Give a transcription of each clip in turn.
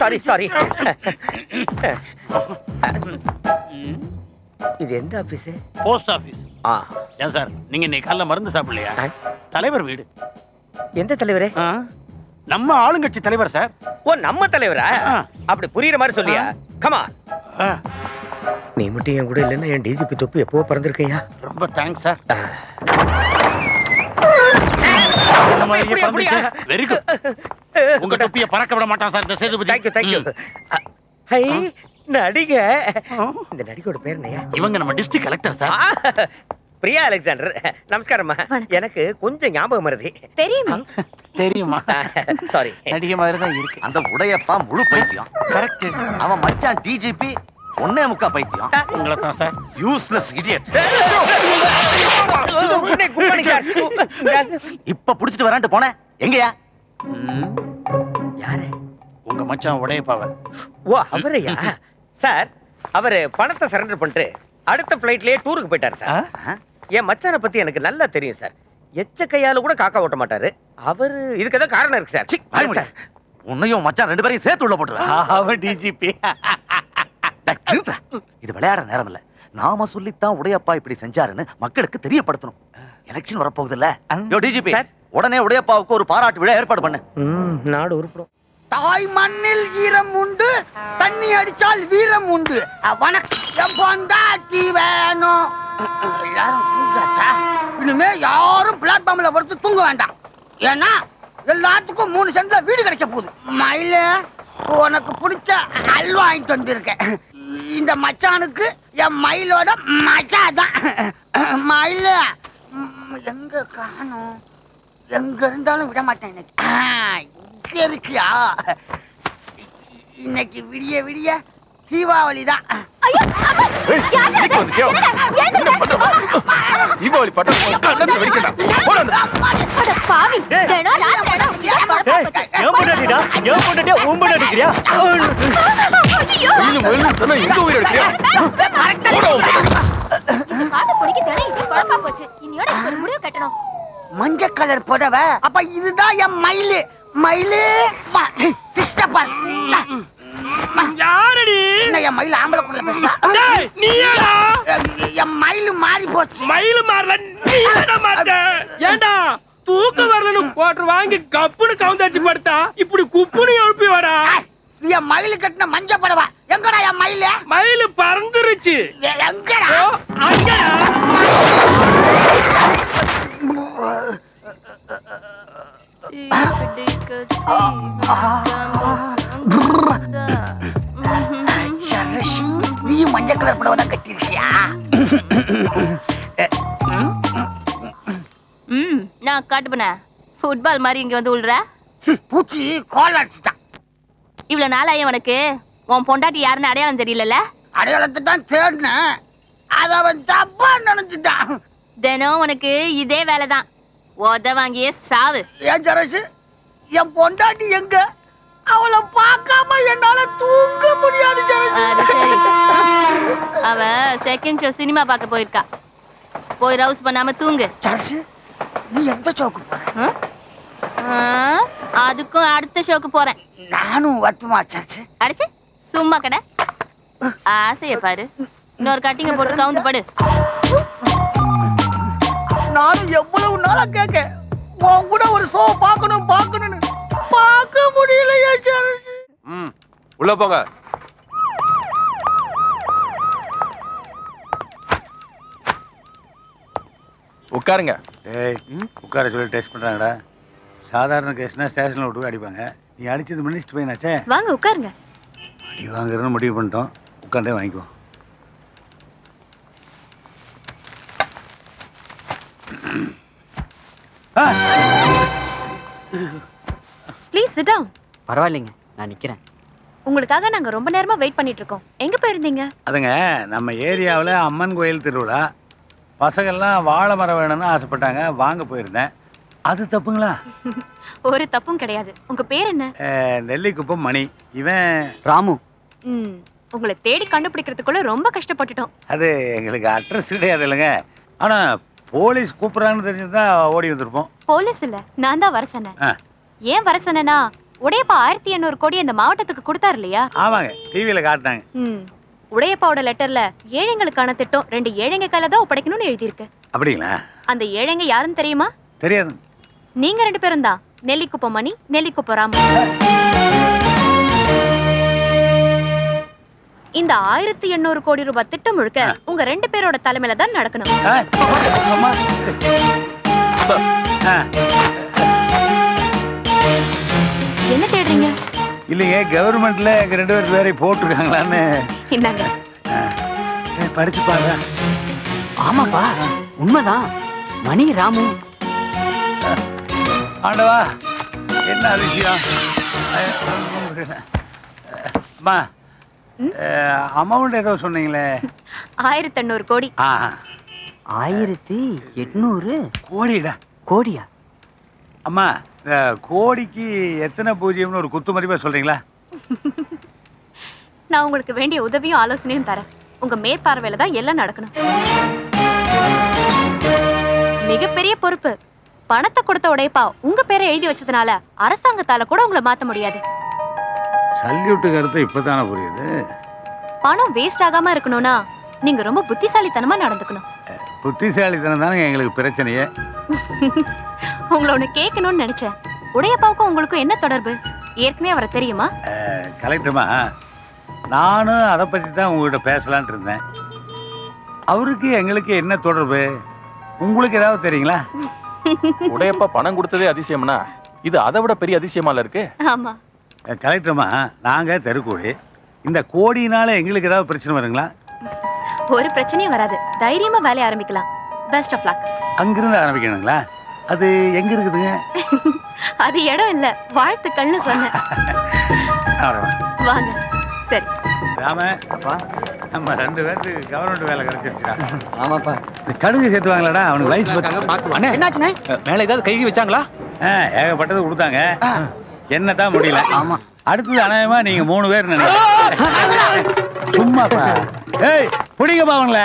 Sorry sorry. இது எந்த office? Post office. ஏன் சார் நீங்க இன்னைக்கு காலைல மருந்து சாப்பிடலையா? தலைவர் வீடு. எந்த தலைவரே? நம்ம ஆளுங்கட்சி தலைவர் சார். ஓ நம்ம தலைவரா? அப்படி புரியுற மாதிரி சொல்லியா? கமா. நீ மட்டும் என் கூட இல்லைன்னா என் டிஜிபி தொப்பி எப்போ பறந்துருக்கையா? ரொம்ப தேங்க்ஸ் சார். Very good. உங்க தொப்பியை பறக்க விட மாட்டான் சார் இந்த சேதுபதி. Thank you thank you. ஹை நடிக. இந்த நடிகோட பேர் என்னையா? இவங்க நம்ம district collector sir. Priya Alexander. நமஸ்காரம்மா. எனக்கு கொஞ்சம் ஞாபகம் வருது. தெரியுமா? தெரியுமா? சாரி. நடிகை மாதிரி தான் இருக்கு. அந்த உடையப்பா முழு பைத்தியம். கரெக்ட். அவன் மச்சான் டிஜிபி ஒன்னே முக்கா பைத்தியம். உங்களை தான் சார். Useless idiot. இப்ப புடிச்சிட்டு வரான்ட்டு போனேன். எங்கயா? யாரு? உங்க மச்சான் உடையப்பாவ. ஓ அவரையா? சார் அவரு பணத்தை சரண்டர் பண்ணிட்டு அடுத்த ஃபிளைட்லயே டூருக்கு போயிட்டாரு சார். என் மச்சானை பத்தி எனக்கு நல்லா தெரியும் சார். எச்ச கையால கூட காக்கா ஓட்ட மாட்டாரு. அவரு இதுக்கு ஏதாவது காரணம் இருக்கு சார். உன்னையும் மச்சான் ரெண்டு பேரையும் சேர்த்து உள்ள போட்டுருவேன். அவன் டிஜிபி. இது விளையாட நேரம் இல்ல. நாம சொல்லித்தான் உடையப்பா இப்படி செஞ்சாருன்னு மக்களுக்கு தெரியப்படுத்தணும். எலெக்ஷன் வரப்போகுது இல்ல? யோ டிஜிபி உடனே உடையப்பாவுக்கு ஒரு பாராட்டு விழா ஏற்பாடு பண்ணு. நாடு உருப்படும். தாய் மண்ணில் ஈரம் உண்டு, தண்ணி அடிச்சால் வீரம் உண்டு. வணக்கம் பொண்டாட்டி வேணும். யாரும் தூங்காச்சா? இனிமே யாரும் பிளாட்ஃபார்ம்ல படுத்து தூங்க வேண்டாம். ஏன்னா எல்லாத்துக்கும் 3 சென்ட்ல வீடு கிடைக்க போகுது. மயில உனக்கு பிடிச்ச அல்வா வாங்கிட்டு வந்திருக்கேன். இந்த மச்சானுக்கு என் மயிலோட மச்சாதான். மயில எங்க காணும்? எங்க இருந்தாலும் விட மாட்டேன். இங்க இருக்கியா? இன்னைக்கு விடிய விடிய தீபாவளி தான். தீபாவளி மஞ்ச கலர் புடவை. அப்ப இதுதான் என் மயிலு. மயிலு யாரடி? என் மயில் ஆம்பளைக்குள்ள பேசுறா. என் மயிலு மாறி போச்சு. மயிலு மாறல நீ மாட்ட. ஏண்டா தூக்க வரலன்னு போட்டு வாங்கி கப்புன்னு கவுந்தடிச்சு படுத்தா இப்படி குப்புன்னு எழுப்பி வாடா. என் மயிலு கட்டின மஞ்ச புடவை எங்கடா? என் மயில மயிலு பறந்துருச்சு. எங்கடா? அங்கடா. நீ மஞ்ச கலர் புடவை தான் கட்டிருக்கியா? நான் காட்டுப்பன ஃபுட்பால் மாதிரி இங்க வந்து உள்ற. பூச்சி கோல் அடிச்சுட்டான். இவ்வளவு நாளாய உனக்கு உன் பொண்டாட்டி யாருன்னு அடையாளம் தெரியல. அடையாளத்தை தான் தேடினேன். அத அவன் தப்பா நினைச்சுட்டான். தினம் உனக்கு இதே வேலைதான். உத வாங்கியே சாவு. ஏன் சரசு, என் பொண்டாட்டி எங்க? அவளை பார்க்காம என்னால தூங்க முடியாது. அது சரி. அவ செகண்ட் ஷோ சினிமா பார்க்க போயிருக்கா. போய் ரவுஸ் பண்ணாம தூங்கு. சரசு, நீ எந்த ஷோக்கு போற? அதுக்கும் அடுத்த ஷோக்கு போறேன். நானும் வரட்டுமா சரசு? அடிச்சு சும்மா கடை. ஆசைய பாரு. இன்னொரு கட்டிங்க போட்டு கவுந்து படு. நானும் எவ்வளவு நாளா கேட்க உன் கூட ஒரு ஷோ பார்க்கணும்னு பார்க்க முடியலையே சரசு. உள்ள போங்க. உட்காருங்க. ஏய் உட்கார சொல்லி டெஸ்ட் பண்றாங்கடா. சாதாரண கேஸ்னா ஸ்டேஷன்ல விட்டு அடிப்பாங்க. நீ அடிச்சது மினிஸ்டர் பையனாச்சே. வாங்க உட்காருங்க. அடி வாங்குறதுன்னு முடிவு பண்ணிட்டோம். உட்காந்தே வாங்கிக்குவோம். Please sit down. பரவாயில்லைங்க, நான் நிக்கிறேன். உங்களுக்காக நாங்க ரொம்ப நேரமா வெயிட் பண்ணிட்டு இருக்கோம். எங்க போயிருந்தீங்க? அதுங்க நம்ம ஏரியாவில் அம்மன் கோயில் திருவிழா. பசங்கள்லாம் வாழை மரம் வேணும்னு ஆசைப்பட்டாங்க. வாங்க போயிருந்தேன். அது தப்புங்களா? ஒரு தப்பும் கிடையாது. உங்க பேர் என்ன? நெல்லிக்குப்பம் மணி. இவன் ராமு. உங்களை தேடி கண்டுபிடிக்கிறதுக்குள்ள ரொம்ப கஷ்டப்பட்டுட்டோம். அது எங்களுக்கு அட்ரஸ் கிடையாது இல்லைங்க. ஆனா போலீஸ் கூப்பிடுறாங்கன்னு தெரிஞ்சுதான் ஓடி வந்திருப்போம். போலீஸ் இல்ல, நான் தான் வர சொன்னேன். ஏன் வர சொன்னேன்னா உடையப்பா 1800 கோடி அந்த மாவட்டத்துக்கு கொடுத்தாரு இல்லையா? ஆமாங்க, டிவியில காட்டினாங்க. உடையப்பாவோட லெட்டர்ல ஏழைங்களுக்கான திட்டம் 2 ஏழைங்க கையில தான் ஒப்படைக்கணும்னு எழுதியிருக்கு. அப்படிங்களா? அந்த ஏழைங்க யாருன்னு தெரியுமா? தெரியாது. நீங்க 2 பேரும் தான். நெல்லிக்குப்பம் மணி, நெல்லிக்குப்பம் ராமு. இந்த 1800 கோடி ரூபாய் திட்டம் முழுக்க உங்க 2 பேரோட தலைமையில தான் நடக்கணும். என்ன தேடுறீங்க? இல்லைங்க, கவர்மெண்ட்ல எங்க 2 பேர் பேரை போட்டிருக்காங்களான்னு. இந்தாங்க. படிச்சு பாருங்க. ஆமாப்பா, உண்மைதான். மணி ராமு. ஆண்டவா, என்ன விஷயம்? அம்மா, அமௌண்ட் ஏதோ சொன்னீங்களே. 1800 கோடி. 1800 கோடிடா. கோடியா? அம்மா, கோடிக்கு எத்தனை பூஜ்ஜியம்னு ஒரு குத்து மதிப்பா சொல்றீங்களா? நான் உங்களுக்கு வேண்டிய உதவியும் ஆலோசனையும் தரேன். உங்க மேற்பார்வையில தான் எல்லாம் நடக்கணும். மிகப்பெரிய பொறுப்பு. பணத்தை கொடுத்த உடையப்பா உங்க பேரை எழுதி வச்சதுனால அரசாங்கத்தால கூட உங்களை மாத்த முடியாது. சல்யூட்டு கருத்து இப்பதானே புரியுது. பணம் வேஸ்ட் ஆகாம இருக்கணும்னா நீங்க ரொம்ப புத்திசாலித்தனமா நடந்துக்கணும். புத்திசாலித்தனம் தானே எங்களுக்கு பிரச்சனையே. உங்களை ஒண்ணு கேட்கணும்னு நினைச்சேன். உடையப்பாவுக்கும் உங்களுக்கும் என்ன தொடர்பு? ஏற்கனவே அவரை தெரியுமா? கலெக்டர்மா, நானும் அதை பற்றி தான் உங்ககிட்ட பேசலான் இருந்தேன். அவருக்கு எங்களுக்கு என்ன தொடர்பு? உங்களுக்கு ஏதாவது தெரியுங்களா? உடையப்பா பணம் கொடுத்ததே அதிசயம்னா இது அதை விட பெரிய அதிசயமால இருக்கு. ஆமா கலெக்டர்மா, நாங்க தெருக்கூடி. இந்த கோடினால எங்களுக்கு ஏதாவது பிரச்சனை வருங்களா? ஒரு பிரச்சனையும் வராது. தைரியமா வேலையை ஆரம்பிக்கலாம். Best of luck. அங்கிருந்து ஆரம்பிக்கணுங்களா? அது எங்க இருக்குதுங்க? அது இடம் இல்ல, வாழ்த்துக்கள்னு சொன்னேன். வாங்க. சரி ராம, நம்ம 2 பேருக்கு கவர்மெண்ட் வேலை கிடைச்சிருச்சுடா. ஆமாப்பா. கடுகு சேர்த்துவாங்களாடா? அவனுக்கு வயசு பத்து. என்னாச்சுண்ணே? மேல ஏதாவது கை வச்சாங்களா? ஏகப்பட்டது கொடுத்தாங்க. என்னதான் முடியல. ஆமா. அடுத்தது அநேகமா நீங்க 3 பேர் நினைக்கிறேன். சும்மாப்பா. ஏய், புடிங்கப்பா அவங்கள.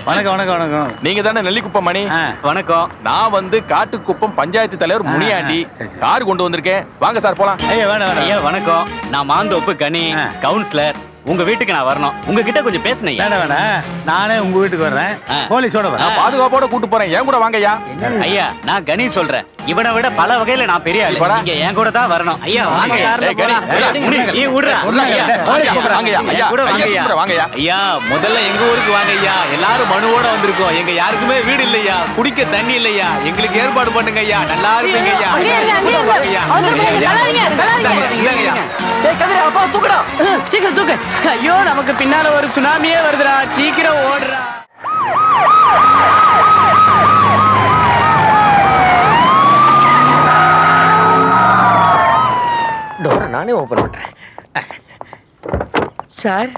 வணக்கம் வணக்கம் வணக்கம். நீங்க தானே நெல்லிக்குப்பம் மணி? வணக்கம். நான் வந்து காட்டுக்குப்பம் பஞ்சாயத்து தலைவர் முனியாண்டி. சரி, சரி. கார் கொண்டு வந்திருக்கேன். வாங்க சார் போலாம். ஐயா வேணாம் வேணாம். ஐயா வணக்கம். நான் மாந்தோப்பு கனி, கவுன்சிலர். உங்க வீட்டுக்கு நான் வரணும். உங்ககிட்ட கொஞ்சம் பேசணும். வேணாம் வேணாம். நானே உங்க வீட்டுக்கு வர்றேன். போலீஸோட வரேன். நான் பாதுகாப்போட கூட்டு போறேன். ஏன் கூட வாங்கய்யா. ஐயா, நான் கணி சொல்றேன். இவனை விட பல வகையில நான் பெரிய ஆளு. நீங்க என் கூட தான் வரணும். ஐயா வாங்க. ஐயா, முதல்ல எங்க ஊருக்கு வாங்க ஐயா. எல்லாரும் மனுவோட வந்திருக்கோம். எங்க யாருக்குமே வீடு இல்லையா, குடிக்க தண்ணி இல்லையா. எங்களுக்கு ஏற்பாடு பண்ணுங்க ஐயா. நல்லா இருப்பீங்க ஐயா. சீக்கிரம் தூக்கு. ஐயோ, நமக்கு பின்னால ஒரு சுனாமியே வருதுடா. சீக்கிரம் ஓடுறா. டோரை நானே ஓபன் பண்றேன். Sir,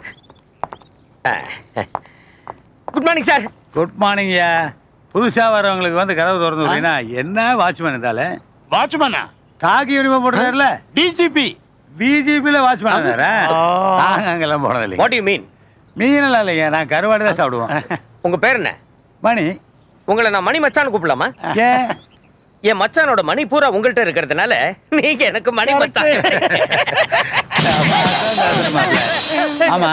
good morning sir. Good morning ஐயா. புதுசா வரவங்களுக்கு வந்து கதவு திறந்து விட்டீங்கன்னா என்ன வாட்ச்மேன் இருந்தாலே? வாட்ச்மேனா? காக்கி யூனிஃபார்ம் போட்டுறாருல, டிஜிபி. பிஜிபில வாட்ச்மேன் வேற. நாங்க அங்கெல்லாம் போனது இல்லைங்க. What you mean? மீனெல்லாம் இல்லைங்க, நான் கருவாடு தான் சாப்பிடுவோம். உங்க பேர் என்ன? மணி. உங்களை நான் மணி மச்சான்னு கூப்பிடலாமா? ஏன்? என் மச்சானோட மணி பூரா உங்கள்கிட்ட இருக்கிறதுனால நீங்க எனக்கு மணி மச்சான். ஆமா,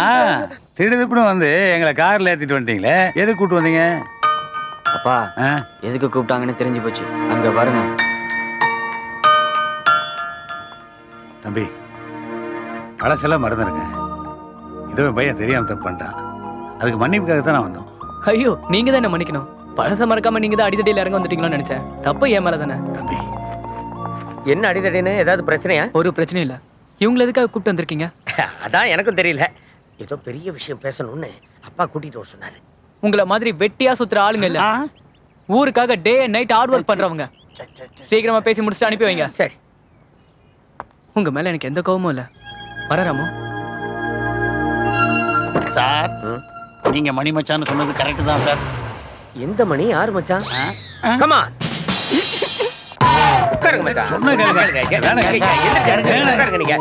திடுதிப்புன்னு வந்து எங்களை கார்ல ஏத்திட்டு வந்துட்டீங்களே, எதுக்கு கூட்டு வந்தீங்க? அப்பா, எதுக்கு கூப்பிட்டாங்கன்னு தெரிஞ்சு போச்சு. அங்க பாருங்க. தம்பி, பழசெல்லாம் மறந்துருங்க. இதோ பையன் தெரியாம தப்பு பண்ணிட்டான். அதுக்கு மன்னிப்புக்காக தான் நான் வந்தோம். ஐயோ, நீங்க தான் என்ன மன்னிக்கணும். பழச மறக்காம நீங்க தான் அடிதடியில் இறங்க வந்துட்டீங்களோன்னு நினைச்சேன். தப்பு ஏன் மேல தானே. தம்பி, என்ன அடிதடின்னு ஏதாவது பிரச்சனையா? ஒரு பிரச்சனையும் இல்ல. இவங்களை எதுக்காக கூப்பிட்டு வந்திருக்கீங்க? அதான் எனக்கும் தெரியல. ஏதோ பெரிய விஷயம் பேசணும்னு அப்பா கூட்டிட்டு வர சொன்னாரு. உங்களை மாதிரி வெட்டியா சுத்துற ஆளுங்க இல்ல. ஊருக்காக day and night hard work பண்றவங்க. சீக்கிரமா பேசி முடிச்சுட்டு அனுப்பி வைங்க. சரி. உங்க மேல எனக்கு எந்த கோவமும் இல்ல. வர ராமு. சார், நீங்க மணி மச்சான்னு சொன்னது கரெக்ட் தான் சார். எந்த மணி? யார் மச்சான்? Come on. உட்காருங்க மச்சான். சொன்னா கேளுங்க. உட்காருங்க. வேணாம். ஐயா, எந்திரிச்சு உட்காருங்க நீங்க.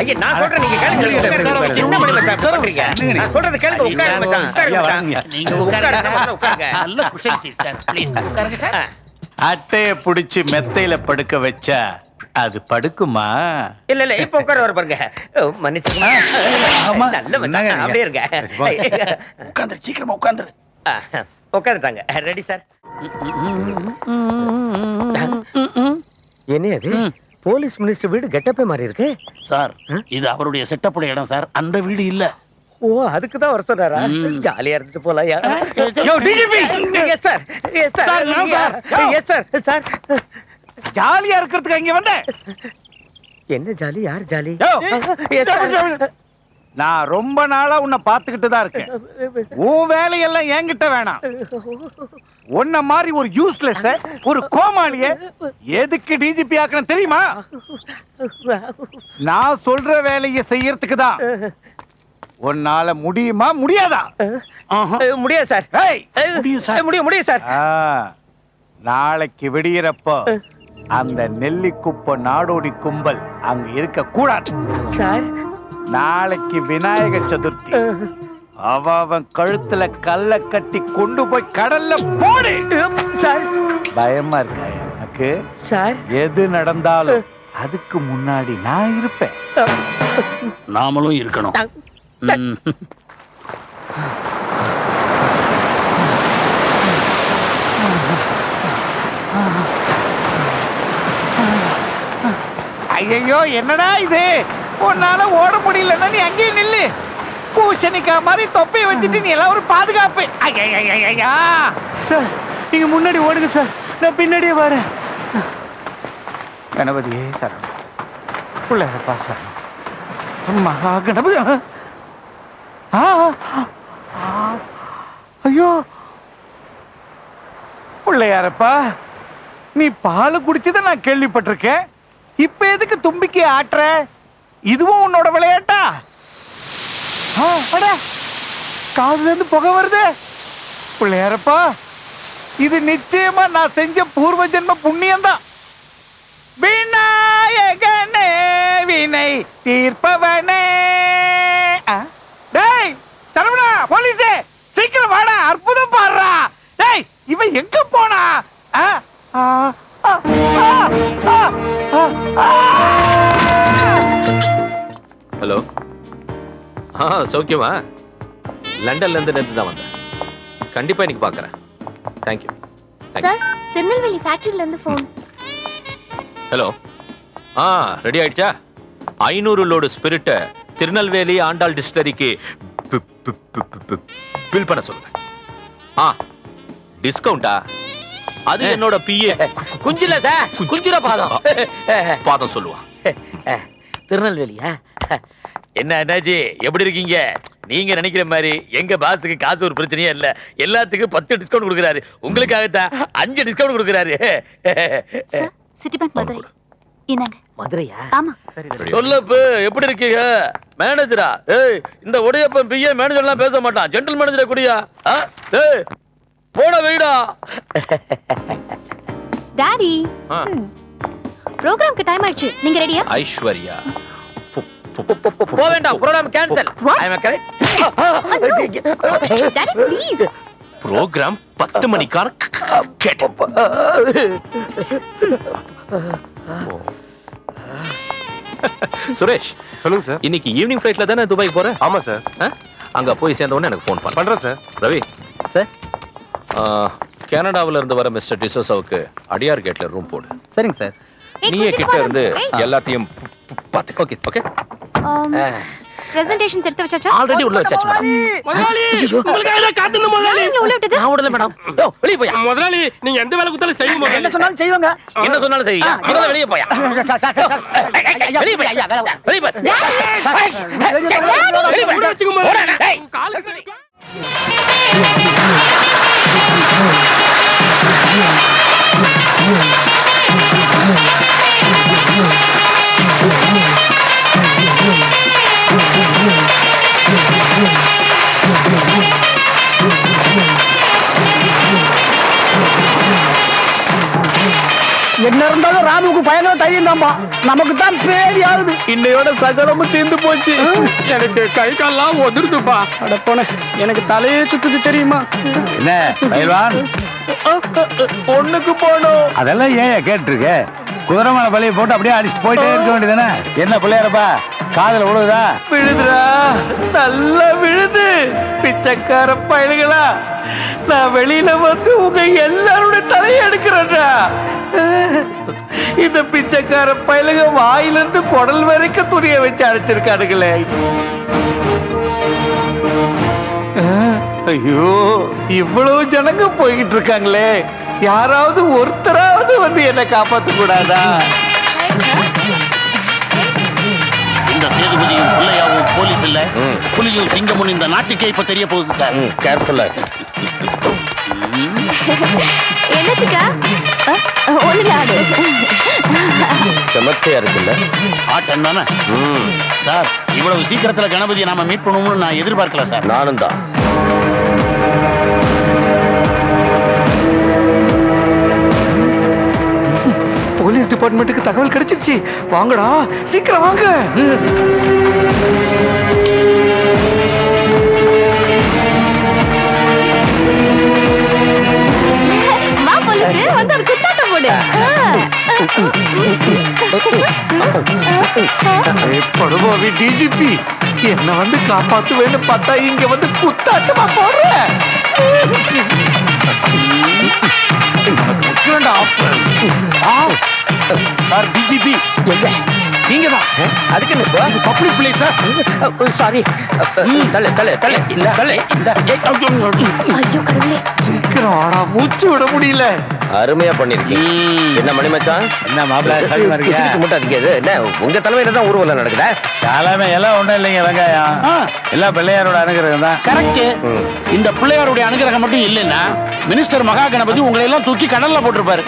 ஐயா, நான் சொல்றேன் நீங்க கேளுங்க. உட்காருங்க. என்ன பண்ணி மச்சான் இப்படி பண்றீங்க? நான் சொல்றது கேளுங்க. உட்காருங்க மச்சான். உட்காருங்க மச்சான். நீங்க உட்காருங்க முதல்ல உட்காருங்க. நல்ல குஷன் சீட் சார் ப்ளீஸ் உட்காருங்க சார். அட்டைய புடிச்சு மெத்தையில படுக்க வச்சா அது படுக்குமா? இல்ல இல்ல இப்ப உட்கார வர பாருங்க. மன்னிச்சுங்க. ஆமா. நல்ல மச்சான். அப்படியே இருங்க. உட்கார்ந்து சீக்கிரமா உட்கார்ந்து. உட்காந்துட்டாங்க. Ready sir. என்ன அது? போலீஸ் மினிஸ்டர் வீடு கெட்டப்பே மாதிரி இருக்கு சார். இது அவருடைய செட்டப்புடைய இடம் சார், அந்த வீடு இல்ல. ஓ, அதுக்கு தான் வர சொன்னாரா? ஜாலியா இருந்துட்டு போலாயா? யோ DGP. Yes sir. Yes sir. Yes sir. Sir ஜாலியா இருக்கிறதுக்கு இங்க வந்தேன். என்ன ஜாலி? யார் ஜாலி? Yes sir. நான் ரொம்ப நாளா உன்னை பாத்துக்கிட்டு தான் இருக்கேன். உன் வேலையெல்லாம் என்கிட்ட வேணாம். உன்ன மாதிரி ஒரு யூஸ்லெஸ் ஒரு கோமாளிய எதுக்கு டிஜிபி ஆக்கணும் தெரியுமா? நான் சொல்ற வேலையை செய்யறதுக்கு தான். உன்னால முடியுமா முடியாதா? முடியாது சார். முடியும் சார். முடியும் சார். நாளைக்கு விடியறப்போ அந்த நெல்லிக்குப்ப நாடோடி கும்பல் அங்க இருக்க கூடாது சார். நாளைக்கு விநாயக சதுர்த்தி. அவன் கழுத்துல கல்ல கட்டி கொண்டு போய் கடல்ல போடு சார். பயமா இருக்கா எனக்கு? சார் எது நடந்தாலும் அதுக்கு முன்னாடி நான் இருப்பேன். நாமளும் இருக்கணும். ஐயோ என்னடா இது? உன்னால ஓட முடியலன்னா நீ அங்கேயே நில்லு. பூசணிக்கா மாதிரி தொப்பையை வச்சுட்டு நீ எல்லாம் ஒரு பாதுகாப்பு. ஐயா சார் நீங்க முன்னாடி ஓடுங்க சார், நான் பின்னாடியே வரேன். கணபதியே சரணம். பிள்ளையப்பா சரணம். மகா கணபதி. ஐயோ பிள்ளையாரப்பா, நீ பால் குடிச்சதை நான் கேள்விப்பட்டிருக்கேன். இப்ப எதுக்கு தும்பிக்கை ஆட்டுற? இதுவும் உன்னோட விளையாட்டா? காதுல இருந்து புகை வருது. பிள்ளையாரப்பா, இது நிச்சயமா நான் செஞ்ச பூர்வ ஜென்ம புண்ணியம்தான். விநாயகனே வினை தீர்ப்பவனே. டேய் சரவணா, போலீஸே சீக்கிரம் வாடா, அற்புதம் பாடுறா. டேய் இவன் எங்க போனா? ஹலோ. சௌக்கியமா? லண்டன்ல இருந்து நேத்து தான் வந்தேன். கண்டிப்பா இன்னைக்கு பார்க்கறேன். தேங்க்யூ. சார், திருநெல்வேலி ஃபேக்டரியில இருந்து ஃபோன். ஹலோ. ரெடி ஆயிடுச்சா? 500 லோடு ஸ்பிரிட்ட திருநெல்வேலி ஆண்டாள் டிஸ்டிலரிக்கு பில் பண்ண சொல்லுங்க. டிஸ்கவுண்டா? அது என்னோட பிஏ. குஞ்சில சார், குஞ்சிர பாதம் சொல்லுவான். திருநெல்வேலியா? என்ன அண்ணாஜி, எப்படி இருக்கீங்க? நீங்க நினைக்கிற மாதிரி எங்க பாஸுக்கு காசு ஒரு பிரச்சனையே இல்ல. எல்லாத்துக்கும் 10 டிஸ்கவுண்ட் கொடுக்கறாரு. உங்களுக்காகத்தான் 5 டிஸ்கவுண்ட் கொடுக்கறாரு. City bank Madurai. இந்தாங்க. மதுரையா? ஆமா. சொல்லப்பு, எப்படி இருக்கீங்க? மேனேஜரா? ஏய், இந்த உடையப்பன் பிஏ மேனேஜர்லாம் பேச மாட்டான். ஜெனரல் மேனேஜரா குடியா? ஏய், போட வைடா. டாடி, ப்ரோகிராம்க்கு டைம் ஆயிடுச்சு. நீங்க ரெடியா? ஐஸ்வர்யா, போ வேண்டாம், programme cancel. I am correct. Daddy please. Programme 10 மணிக்கான கேட்டு. சுரேஷ், சொல்லுங்க சார். இன்னைக்கு ஈவினிங் ஃளைட்ல தானே துபாய் போற? ஆமா சார். அங்க போய் சேர்ந்த உடனே எனக்கு ஃபோன் பண்றேன் சார். ரவி சார், கனடாவில இருந்து வர மிஸ்டர் டிசோசாவுக்கு அடியார் கேட்ல ரூம் போடு. சரிங்க சார். நீயே கிட்ட இருந்து எல்லாத்தையும் பாத்து. Okay okay. பிரசன்டேஷன்ஸ் எடுத்து வச்சாச்சா? ஆல்ரெடி உள்ள வச்சாச்சு மேடம். முதலாளி, உங்களுக்காக தான் காத்துன முதலாளி. உள்ள விட்டது? நான் விடல மேடம். யோ, வெளிய போயா. முதலாளி, நீங்க எந்த வேலை கொடுத்தாலும் செய்யுங்க முதலாளி. என்ன சொன்னாலும் செய்வாங்க. என்ன சொன்னாலும் சரி. முதல்ல வெளிய போயா. வெளிய போயா. வெளிய போ. வெளிய போ. வச்சுக்க முதலாளி. டேய். காலுக்கு சரி. என்ன இருந்தாலும் ராமுக்கு பயங்கர தைரியம் தான்பா, நமக்கு தான் பேடி ஆகுது. இன்னையோட சகலமும் தீர்ந்து போச்சு. எனக்கு கை கால்லாம் ஒதிருதுப்பா. அட போன, எனக்கு தலையே சுத்துது தெரியுமா? என்ன பயில்வான், ஒண்ணுக்கு போனோம். அதெல்லாம் ஏன் கேட்டிருக்க? குதிரை மேல பலியை போட்டு அப்படியே அடிச்சுட்டு போயிட்டே இருக்க வேண்டியதானே? என்ன பிள்ளையாரப்பா காதுல விழுதா? விழுதுரா, நல்லா விழுது. பிச்சைக்கார பயலுகளா, நான் வெளியில வந்து உங்க எல்லாருடைய தலையை எடுக்கிறேன்டா. இந்த பிச்சைக்கார பயலுக வாயிலிருந்து குடல் வரைக்கும் துணியை வச்சு அடைச்சிருக்கானுங்களே. ஐயோ, இவ்வளவு ஜனங்க போய்கிட்டு இருக்காங்களே, யாராவது ஒருத்தராவது வந்து என்ன காப்பாத்த கூடாதா? இந்த சேதுபதியும் பிள்ளையாவும் போலீஸ் இல்ல, புலியும் சிங்கமும் இந்த நாட்டுக்கே இப்ப தெரிய போகுது சார். கேர்ஃபுல்லா. என்னச்சுக்கா? ஒண்ணுல ஆடு. செமத்தையா இருக்குல்ல? ஆட்டம் தானே சார். இவ்வளவு சீக்கிரத்துல கணபதியை நாம மீட் பண்ணுவோம்னு நான் எதிர்பார்க்கல சார். நானும் தான். போலீஸ் டிபார்ட்மெண்ட்டுக்கு தகவல் கிடைச்சிருச்சு. வாங்கடா, சீக்கிரம் வாங்க. மாப்பிள்ளைக்கு வந்து ஒரு குத்தாட்டம் போடு. படுபாவி டிஜிபி, என்ன வந்து காப்பாத்துவேன்னு பார்த்தா இங்க வந்து குத்தாட்டமா போடுற. சார் டிஜிபி நீங்க தான். அதுக்கு இது பப்ளிக் பிளேஸ் சார். சாரி. தலை தலை தலை இந்த தலை இந்த. ஐயோ கடவுளே. சீக்கிரம் ஆடா, மூச்சு விட முடியல. அருமையா பண்ணிருக்கீங்க. என்ன மணி மச்சான், என்ன மாப்பிள்ள சளிமா இருக்கியா? மட்டும் அதுக்கு என்ன உங்க தலைமையில தான் ஊர்வலம் நடக்குதா? தலைமை எல்லாம் ஒண்ணும் இல்லைங்க வெங்காயம், எல்லாம் பிள்ளையாரோட அனுகிரகம் தான். கரெக்ட். இந்த பிள்ளையாருடைய அனுகிரகம் மட்டும் இல்லைன்னா மினிஸ்டர் மகா கணபதி உங்களை எல்லாம் தூக்கி கடல்ல போட்டிருப்பாரு.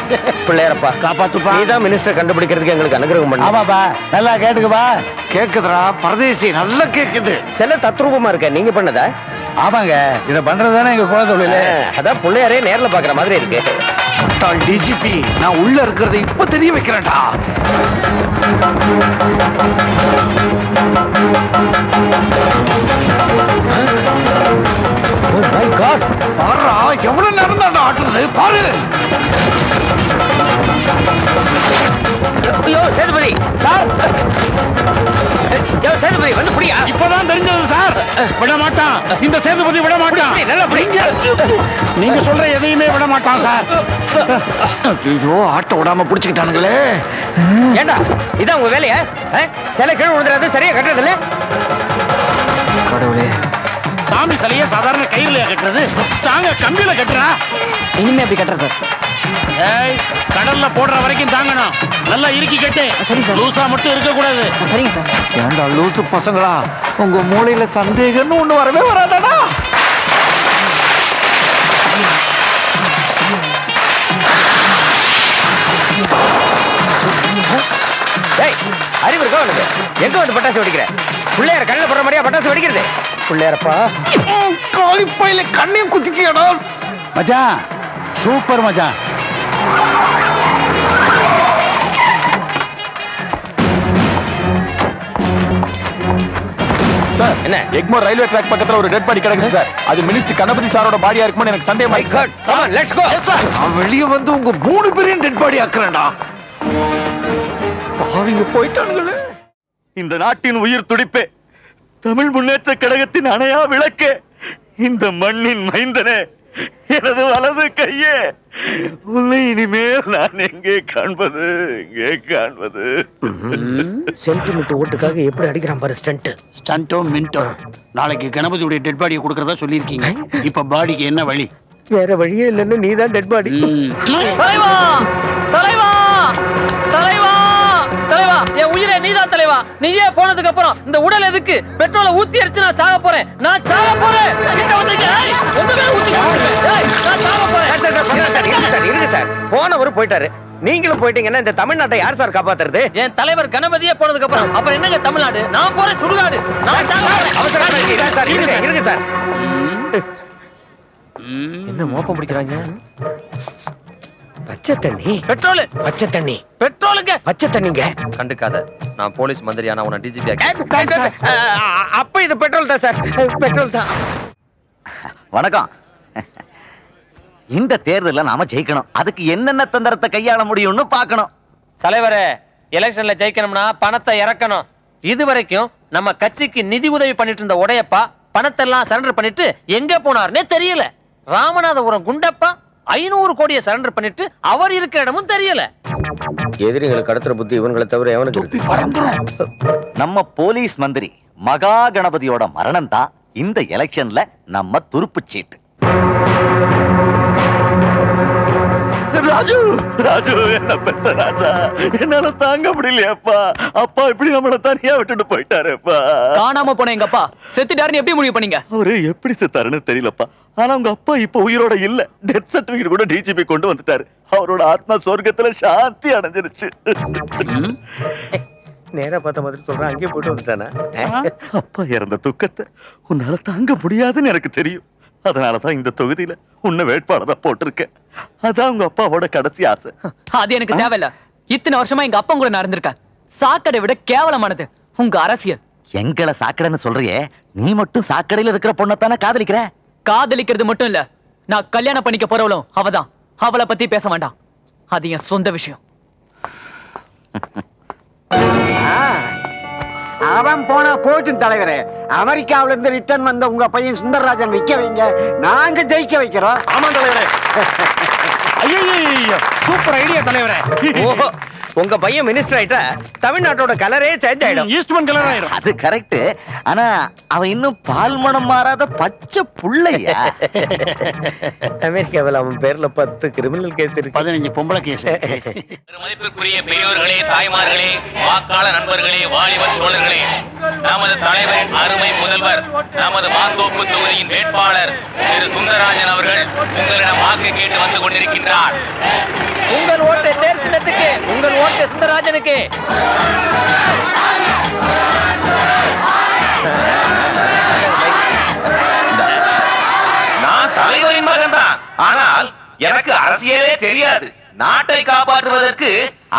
பிள்ளையாரப்பா காப்பாத்துப்பா. நீதான் மினிஸ்டர் கண்டுபிடிக்கிறதுக்கு எங்களுக்கு அனுகிரகம் பண்ணு. ஆமாப்பா, நல்லா கேட்டுக்குப்பா. கேக்குதுடா பரதேசி, நல்லா கேக்குது. சில தத்ரூபமா இருக்க நீங்க பண்ணதா? ஆமாங்க, இதை பண்றதுதானே எங்க குல தொழில். அதான் பிள்ளையாரே நேர்ல பாக்குற மாதிரி இருக்கு. டிஜிபி, நான் உள்ள இருக்கிறத இப்ப தெரிய வைக்கிறேன்டா. பாருடா, எவ்வளவு நேரம் தான் ஆட்டுறது பாரு. ஐயோ சேதுபதி சார், சேதுபதி வந்து புடியா. இப்பதான் தெரிஞ்சது சார். விட மாட்டான் இந்த சேதுபதி, விட மாட்டான். நல்லா புடிங்க. நீங்க சொல்ற எதையுமே விட மாட்டான் சார். ஐயோ, ஆட்ட விடாம புடிச்சுக்கிட்டானுங்களே. ஏண்டா இதான் உங்க வேலையா? சில கீழ் விழுந்துறாது, சரியா கட்டுறது இல்ல. கடவுளே, சாமி சிலைய சாதாரண கயிறுலையா கட்டுறது? ஸ்ட்ராங்கா கம்பியில கட்டுறா. இனிமே அப்படி கட்டுற சார். ஏய், கடல்ல போடுற வரைக்கும் தாங்கணும். நல்லா இறுக்கி கட்டு. சரி சார். லூசா மட்டும் இருக்க கூடாது. சரிங்க சார். ஏண்டா லூசு பசங்களா, உங்க மூளையில சந்தேகம்னு ஒண்ணு வரவே வராதாடா? அறிவு இருக்கா உனக்கு? எங்க வந்து பட்டாசு வெடிக்கிற? பிள்ளையார கண்ணில் போடுற மாதிரியா பட்டாசு வெடிக்கிறது? பிள்ளையாரப்பா, காலிப்பையில கண்ணையும் குத்திட்டியாடா. மச்சான் சூப்பர் மச்சான். சார், என்ன எக்மோர் ரயில்வே ட்ராக் பக்கத்துல ஒரு டெட் பாடி கிடக்குது சார். அது மினிஸ்டர் கணபதி சாரோட பாடியா இருக்கும்னு எனக்கு சந்தேகமா இருக்கு sir. come on, let's go. நான் வெளிய வந்து உங்க 3 பேரையும் டெட் பாடி ஆக்குறேன்டா. பாவிங்க போயிட்டானுங்களே. இந்த நாட்டின் உயிர் துடிப்பே, தமிழ் முன்னேற்ற கழகத்தின் அணையா விளக்கே, இந்த மண்ணின் மைந்தனே, எனது வலது கையே, உன்னை இனிமேல் நான் எங்கே காண்பது, எங்கே காண்பது? சென்டிமெண்ட் ஓட்டுக்காக எப்படி அடிக்கிறான் பாரு ஸ்டண்ட். ஸ்டண்டோ மின்டோ, நாளைக்கு கணபதியுடைய டெட் பாடியை கொடுக்கறதா சொல்லியிருக்கீங்க. இப்ப பாடிக்கு என்ன வழி? வேற வழியே இல்லைன்னு நீதான் டெட் பாடி. தலைவா, தலைவா, தலைவா, தலைவா, என் உயிரே நீதான் தலைவா. நீயே போனதுக்கு அப்புறம் இந்த உடல் எதுக்கு? பெட்ரோலை ஊத்தி அடிச்சு நான் சாக போறேன். நான் சாக போறேன். கிட்ட வந்தீங்க, உங்க மேல ஊத்தி நான் சாக போறேன். இருக்கு சார், போனவர் போயிட்டாரு, நீங்களும் போயிட்டீங்கன்னா இந்த தமிழ்நாட்டை யார் சார் காப்பாத்துறது? என் தலைவர் கணபதியே போனதுக்கு அப்புறம் அப்புறம் என்னங்க தமிழ்நாடு? நான் போறேன் சுடுகாடு. நான் சாக போறேன். இருக்கு சார். என்ன மோப்பம் பிடிக்கிறாங்க? பச்சை தண்ணி பெட்ரோல் பச்சை தண்ணி பெட்ரோலுங்க பச்சை தண்ணிங்க. கண்டுக்காத, நான் போலீஸ் மந்திரியான உன டிஜிபி அப்ப இது பெட்ரோல் தான் சார், பெட்ரோல் தான். வணக்கம். இந்த தேர்தல்ல நாம ஜெயிக்கணும். அதுக்கு என்னென்ன தந்திரத்தை கையாள முடியும்னு பார்க்கணும். தலைவரே, எலெக்ஷன்ல ஜெயிக்கணும்னா பணத்தை இறக்கணும். இது வரைக்கும் நம்ம கட்சிக்கு நிதி உதவி பண்ணிட்டு இருந்த உடையப்பா பணத்தை எல்லாம் சரண்டர் பண்ணிட்டு எங்க போனாருன்னே தெரியல. ராமநாதபுரம் குண்டப்பா 500 கோடியை சரண்டர் பண்ணிட்டு அவர் இருக்கிற இடமும் தெரியல. எதிரிகளை கடத்துற புத்தி இவங்களை தவிர எவனுக்கு? நம்ம போலீஸ் மந்திரி மகா கணபதியோட மரணம் தான் இந்த எலெக்ஷன்ல நம்ம துருப்பு சீட்டு. ராஜு, ராஜு, என்ன பெத்த ராஜா, என்னால தாங்க முடியலையப்பா. அப்பா இப்படி நம்மள தனியா விட்டுட்டு போயிட்டாருப்பா. காணாம போன எங்க அப்பா செத்துட்டாருன்னு எப்படி முடிவு பண்ணீங்க? அவரு எப்படி செத்தாருன்னு தெரியலப்பா. ஆனா உங்க அப்பா இப்ப உயிரோட இல்ல. டெத் சர்டிபிகேட் கூட டிஜிபி கொண்டு வந்துட்டாரு. அவரோட ஆத்மா சொர்க்கத்துல சாந்தி அடைஞ்சிருச்சு. நேரா பார்த்த மாதிரி சொல்றேன், அங்கேயே போயிட்டு வந்துட்டானா? அப்பா இறந்த துக்கத்தை உன்னால தாங்க முடியாதுன்னு எனக்கு தெரியும். அதனாலதான் இந்த தொகுதியில உன்னை வேட்பாளரா போட்டிருக்கேன். அதான் உங்க அப்பாவோட கடைசி ஆசை. அது எனக்கு தேவையில்ல. இத்தனை வருஷமா எங்க அப்பா கூட நான் இருந்திருக்கேன். சாக்கடை விட கேவலமானது உங்க அரசியல். எங்களை சாக்கடைன்னு சொல்றியே, நீ மட்டும் சாக்கடையில இருக்கிற பொண்ணத்தானே காதலிக்கிற? காதலிக்கிறது மட்டும் இல்ல, நான் கல்யாணம் பண்ணிக்க போறவளும் அவதான். அவளை பத்தி பேச வேண்டாம், அது என் சொந்த விஷயம். அவன் போனா போட்டும் தலைவரே. அமெரிக்காவில இருந்து ரிட்டர்ன் வந்த உங்க பையன் சுந்தரராஜன் நிக்க வைங்க, நாங்க ஜெயிக்க வைக்கிறோம். ஆமா தலைவரே. ஐயோ, சூப்பர் ஐடியா தலைவரே. ஓஹோ, உங்க பையன் மினிஸ்டர் ஆயிட்டா தமிழ்நாட்டோட கலரே சேஞ்ச் ஆயிடும். ஈஸ்ட்மன் கலர் ஆயிரும். அது கரெக்ட். ஆனா அவன் இன்னும் பால் மனம் மாறாத பச்சை புள்ளையா. அமெரிக்காவில் அவன் பேர்ல 10 கிரிமினல் கேஸ் இருக்கு, 15 பொம்பளை கேஸ். மதிப்பிற்குரிய பெரியோர்களே, தாய்மார்களே, வாக்காளர் நண்பர்களே, வாலிபர் தோழர்களே, நமது தலைவரின் அருமை முதல்வர், நமது மாந்தோப்பு தொகுதியின் வேட்பாளர் திரு சுந்தரராஜன் அவர்கள் உங்களிடம் வாக்கு கேட்டு வந்து கொண்டிருக்கின்றார். உங்கள் ஓட்டு தேர் சின்னத்துக்கு, உங்கள் ஓட்டு சுந்தரராஜனுக்கு. நான் தலைவரின் மகன் தான், ஆனால் எனக்கு அரசியலே தெரியாது. நாட்டை காப்பாற்றுவதற்கு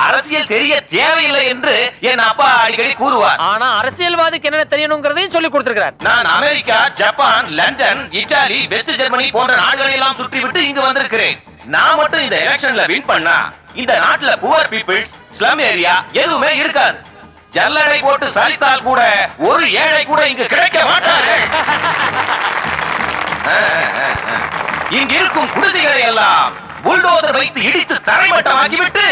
அரசியல் தெரிய தேவையில்லை என்று என் அப்பா அடிக்கடி கூறுவார். ஆனா அரசியல்வாதிக்கு என்ன தெரியணுங்கிறதையும் சொல்லி கொடுத்திருக்கிறார். நான் America, Japan, London, Italy, west Germany போன்ற நாடுகளை எல்லாம் சுற்றிவிட்டு இங்கு வந்திருக்கிறேன். நான் மட்டும் இந்த எலெக்ஷன்ல வின் பண்ணா இந்த நாட்டுல புவர் பீப்பிள்ஸ், ஸ்லம் ஏரியா எதுவுமே இருக்காது. ஜல்லடை போட்டு சரித்தால் கூட ஒரு ஏழை கூட இங்கு கிடைக்க மாட்டார்கள். இங்கு இருக்கும் குடிசைகளை எல்லாம் புல்டோசர் வைத்து இடித்து தரைமட்டமாக்கிவிட்டு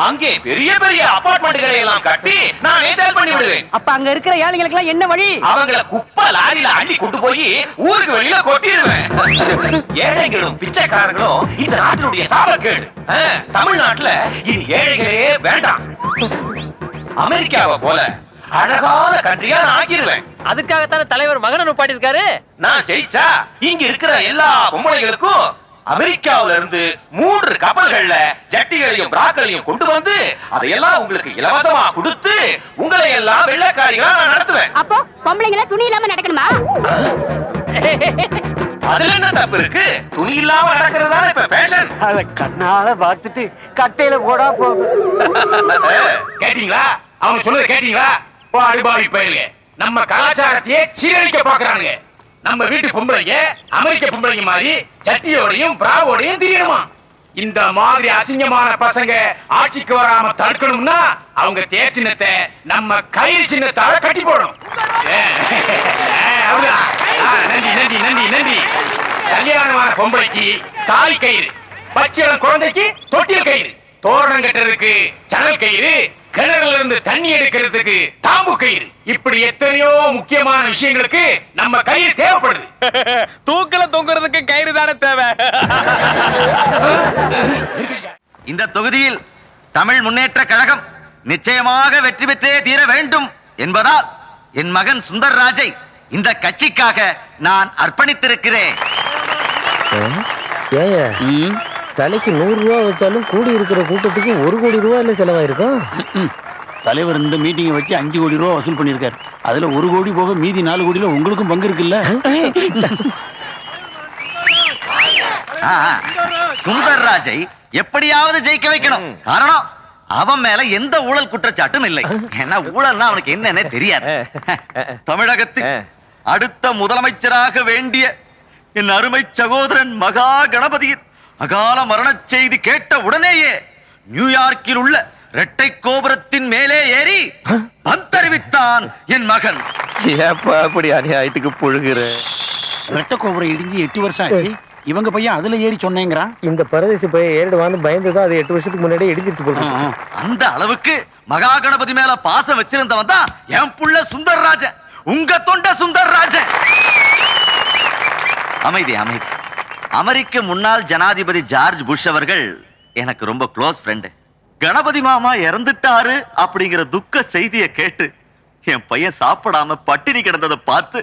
அங்கே பெரிய பெரிய அபார்ட்மெண்ட்களை எல்லாம் கட்டி நானே சேல் பண்ணி விடுவேன். அப்ப அங்க இருக்கிற ஏழைங்களுக்கு எல்லாம் என்ன வழி? அவங்கள குப்பை லாரியில அள்ளி கொண்டு போய் ஊருக்கு வெளியில கொட்டிடுவேன். ஏழைகளும் பிச்சைக்காரர்களும் இந்த நாட்டினுடைய சாபக்கேடு. தமிழ்நாட்டுல இது ஏழைகளே வேண்டாம். அமெரிக்காவை போல அழகான கண்ட்ரியா நான் ஆக்கிடுவேன். அதுக்காகத்தான தலைவர் மகனை நுப்பாட்டி இருக்காரு. நான் ஜெயிச்சா இங்க இருக்கிற எல்லா பொம்பளைகளுக்கும் அமெரிக்காவில இருந்து 3 கப்பல்கள்ல ஜட்டிகளையும் பிராக்களையும் கொண்டு வந்து அதையெல்லாம் உங்களுக்கு இலவசமா கொடுத்து உங்களை எல்லாம் வெள்ளைக்காரிகளா நான் நடத்துவேன். அப்போ பொம்பளைங்கள துணி இல்லாம நடக்கணுமா? அதுல என்ன தப்பு இருக்கு? துணி இல்லாம நடக்கிறதுதானே இப்ப ஃபேஷன். அத கண்ணால பார்த்துட்டு கட்டையில போடா போகுது. கேட்டீங்களா? அவங்க சொல்றது கேட்டீங்களா? அடிபாவி பயிலுங்க, நம்ம கலாச்சாரத்தையே சீரழிக்க பாக்குறானுங்க. நம்ம வீட்டு பொம்பளைங்க அமெரிக்க பொம்பளைங்க மாதிரி சட்டியோடையும் பிராவோடையும் திரியணுமா? இந்த மாதிரி அசிங்கமான பசங்க ஆட்சிக்கு வராம தடுக்கணும்னா அவங்க தேர் சின்னத்தை நம்ம கயிறு சின்னத்தால கட்டி போடணும். நன்றி நன்றி நன்றி நன்றி. கல்யாணமான பொம்பளைக்கு தாலி கயிறு, பச்சிளம் குழந்தைக்கு தொட்டில் கயிறு, தோரணம் கட்டுறதுக்கு சணல் கயிறு, கிணறுல இருந்து தண்ணி எடுக்கிறதுக்கு தாம்பு கயிறு, இப்படி எத்தனையோ முக்கியமான விஷயங்களுக்கு நம்ம கயிறு தேவைப்படுது. தூக்கல தொங்குறதுக்கு கயிறு தானே தேவை. இந்த தொகுதியில் தமிழ் முன்னேற்ற கழகம் நிச்சயமாக வெற்றி பெற்றே தீர வேண்டும் என்பதால் என் மகன் சுந்தரராஜை இந்த கட்சிக்காக நான் அர்ப்பணித்திருக்கிறேன். தலைக்கு 100 ரூபா வச்சாலும் கூடி இருக்கிற கூட்டத்துக்கு 1 கோடி ரூபாய் செலவாயிருக்கும். தலைவர் இந்த மீட்டிங்கை வச்சு 5 கோடி ரூபா வசூல் பண்ணிருக்காரு. அதுல 1 கோடி போக மீதி 4 கோடியில உங்களுக்கும் பங்கு இருக்குல்ல. சுந்தரராஜை எப்படியாவது ஜெயிக்க வைக்கணும். காரணம் அவன் மேல எந்த ஊழல் குற்றச்சாட்டும் இல்லை. ஏன்னா ஊழல்னா அவனுக்கு என்னன்னே தெரியாது. தமிழகத்தில் அடுத்த முதலமைச்சராக வேண்டிய என் அருமை சகோதரன் மகா கணபதியின் அகால மரண செய்தி கேட்ட உடனேயே நியூயார்க்கில் உள்ள இரட்டை கோபுரத்தின் மேலே ஏறி வந்தறிவித்தான் என் மகன். ஏப்பா அப்படி அநியாயத்துக்கு புழுகுற? ரெட்ட கோபுரம் இடிஞ்சு 8 வருஷம் ஆச்சு. இவங்க பையன் அதுல ஏறி சொன்னேங்கிறான். இந்த பரதேசி பையன் ஏறிடுவான்னு பயந்துதான் அது 8 வருஷத்துக்கு முன்னாடி இடிஞ்சிருச்சு போல. அந்த அளவுக்கு மகா கணபதி மேல பாசம் வச்சிருந்தவன் தான் என் புள்ள சுந்தர்ராஜன், உங்க தொண்ட சுந்தர்ராஜன். அமைதி அமைதி. அமெரிக்க முன்னாள் ஜனாதிபதி ஜார்ஜ் புஷ் அவர்கள் எனக்கு ரொம்ப க்ளோஸ் ஃப்ரெண்டு. கணபதி மாமா இறந்துட்டாரு அப்படிங்கிற துக்க செய்தியை கேட்டு என் பையன் சாப்பிடாம பட்டினி கிடந்ததை பார்த்து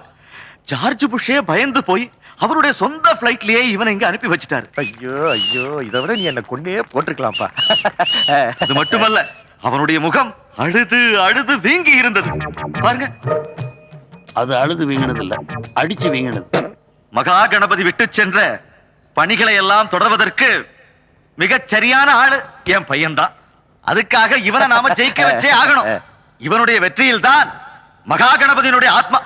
ஜார்ஜ் புஷே பயந்து போய் அவருடைய சொந்த பிளைட்லயே இவனை இங்க அனுப்பி வச்சிட்டாரு. ஐயோ ஐயோ, இதை விட நீ என்ன கொண்டே போட்டிருக்கலாம்ப்பா. அது மட்டுமல்ல, அவனுடைய முகம் அழுது அழுது வீங்கி இருந்தது. பாருங்க, அது அழுது வீங்கினது இல்ல, அடிச்சு வீங்கினது. மகா கணபதி விட்டு சென்ற பணிகளை எல்லாம் தொடர்வதற்கு மிகச் சரியான ஆளு என் பையன்தான். அதுக்காக இவனை நாம ஜெயிக்க வச்சே ஆகணும். இவனுடைய வெற்றியில் தான் மகா கணபதியினுடைய ஆத்மா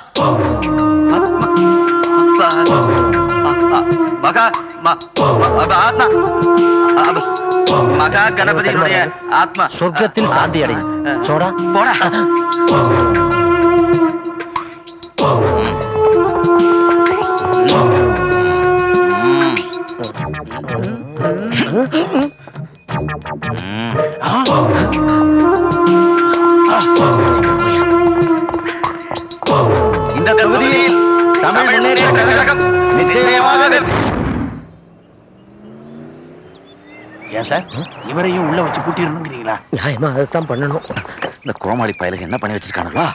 மகா கணபதியினுடைய ஆத்மா சொர்க்கத்தில் சாந்தி அடையும். சோடா போடா. இந்த தொகுதியில் தமிழ் முன்னேற்ற கழகம் நிச்சயமாக. ஏன் சார் இவரையும் உள்ள வச்சு பூட்டிடணுங்கிறீங்களா? நியாயமா அதைத்தான் பண்ணணும். இந்த கோமாளி பயலுக்கு என்ன பண்ணி வச்சிருக்கானுங்களா?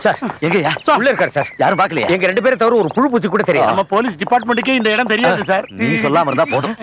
சார் எங்கயா உள்ள இருக்காரு சார்? யாரும் பார்க்கலையா? எங்க 2 பேரை தவிர ஒரு புழு பூச்சி கூட தெரியும். நம்ம போலீஸ் டிபார்ட்மெண்ட்டுக்கே இந்த இடம் தெரியாது சார். நீ சொல்லாம இருந்தா போதும்.